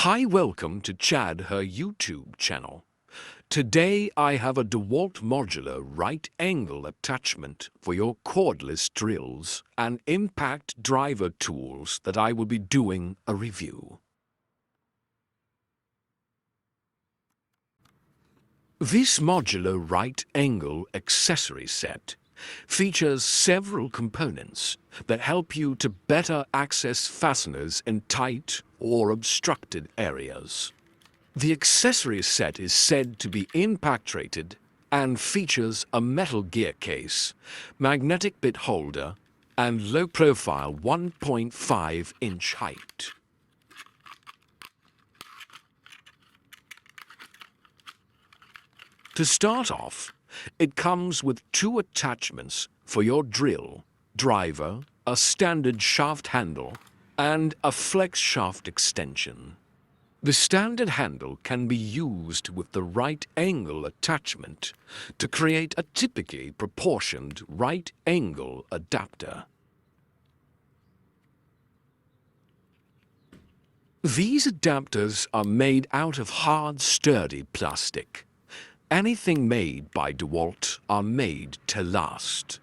Hi, welcome to Chad, her YouTube channel. Today I have a DEWALT Modular right angle attachment for your cordless drills and impact driver tools that I will be doing a review. This modular right angle accessory set features several components that help you to better access fasteners in tight or obstructed areas. The accessory set is said to be impact rated and features a metal gear case, magnetic bit holder, and low-profile 1.5-inch height. To start off, it comes with two attachments for your drill, driver, a standard shaft handle, and a flex shaft extension. The standard handle can be used with the right angle attachment to create a typically proportioned right angle adapter. These adapters are made out of hard, sturdy plastic. Anything made by DEWALT are made to last.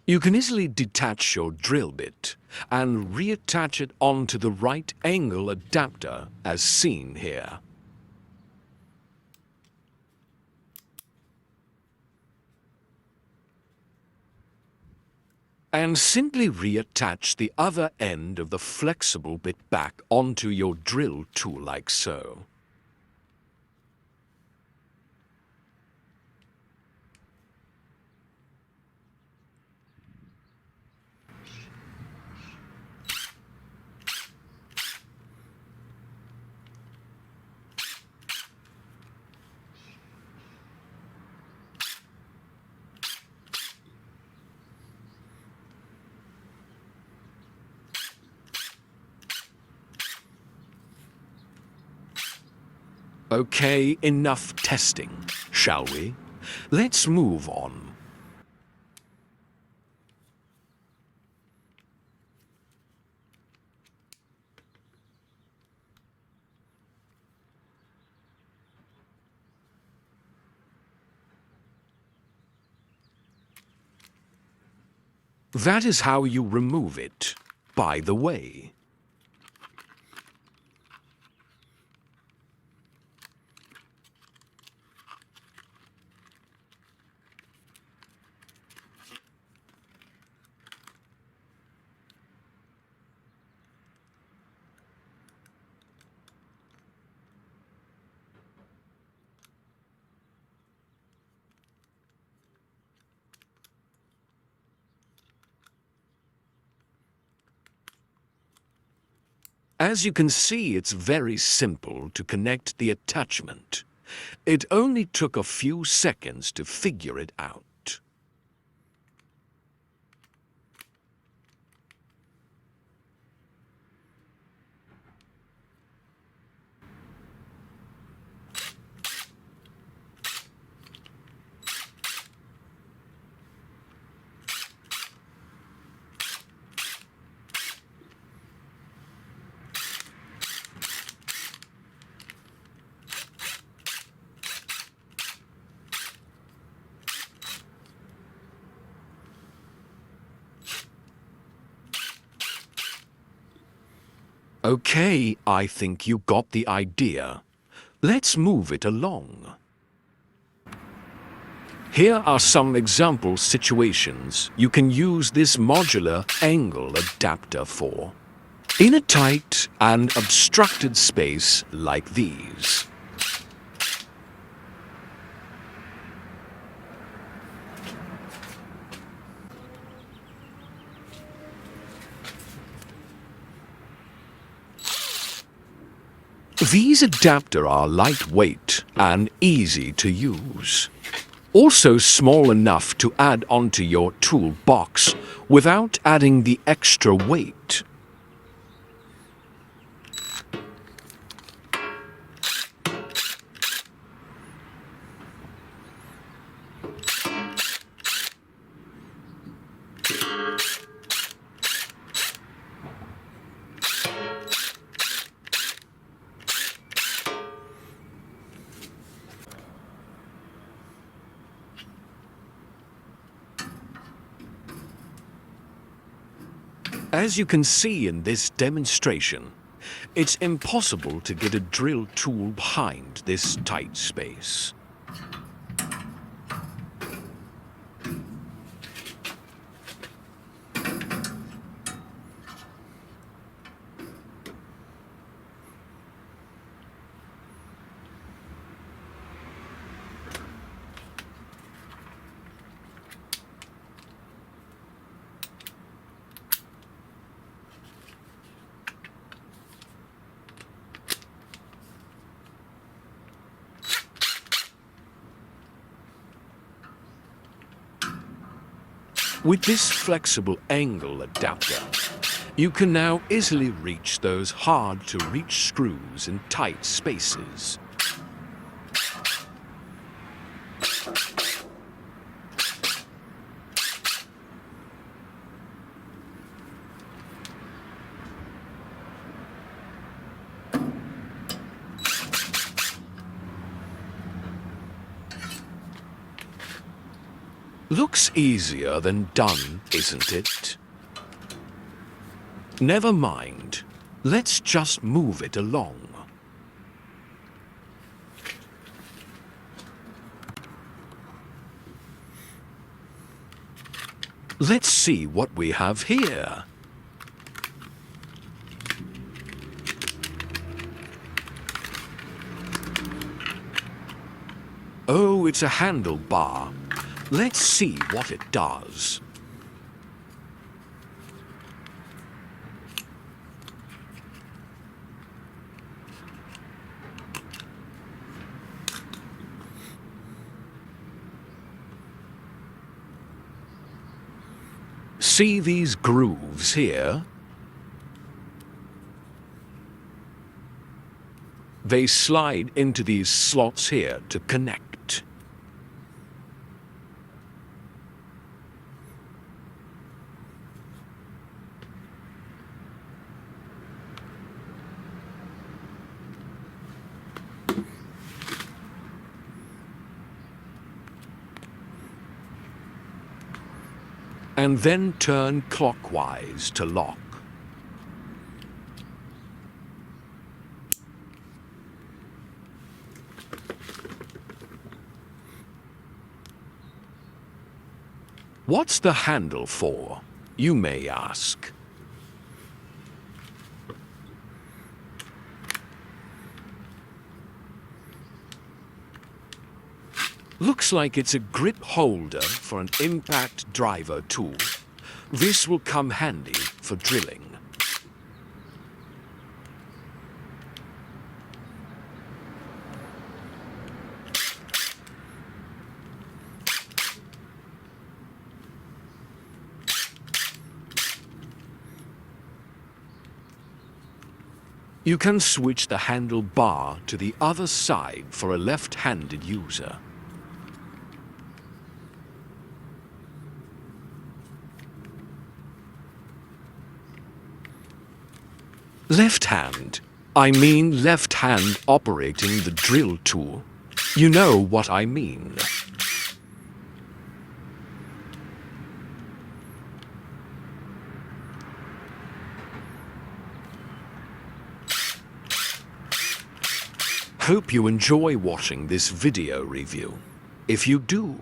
You can easily detach your drill bit and reattach it onto the right angle adapter as seen here. And simply reattach the other end of the flexible bit back onto your drill tool like so. Okay, enough testing, shall we? Let's move on. That is how you remove it, by the way. As you can see, it's very simple to connect the attachment. It only took a few seconds to figure it out. Okay, I think you got the idea. Let's move it along. Here are some example situations you can use this modular angle adapter for. In a tight and obstructed space like these. These adapters are lightweight and easy to use. Also small enough to add onto your toolbox without adding the extra weight. As you can see in this demonstration, it's impossible to get a drill tool behind this tight space. With this flexible angle adapter, you can now easily reach those hard-to-reach screws in tight spaces. Looks easier than done, isn't it? Never mind. Let's just move it along. Let's see what we have here. Oh, it's a handlebar. Let's see what it does. See these grooves here? They slide into these slots here to connect. And then turn clockwise to lock. What's the handle for, you may ask? Looks like it's a grip holder for an impact driver tool. This will come handy for drilling. You can switch the handlebar to the other side for a left-handed user. Left hand. I mean left hand operating the drill tool. You know what I mean. Hope you enjoy watching this video review. If you do,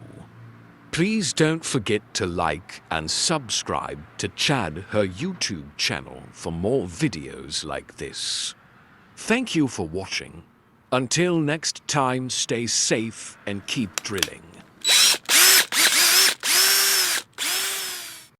please don't forget to like and subscribe to Chad, her YouTube channel, for more videos like this. Thank you for watching. Until next time, stay safe and keep drilling.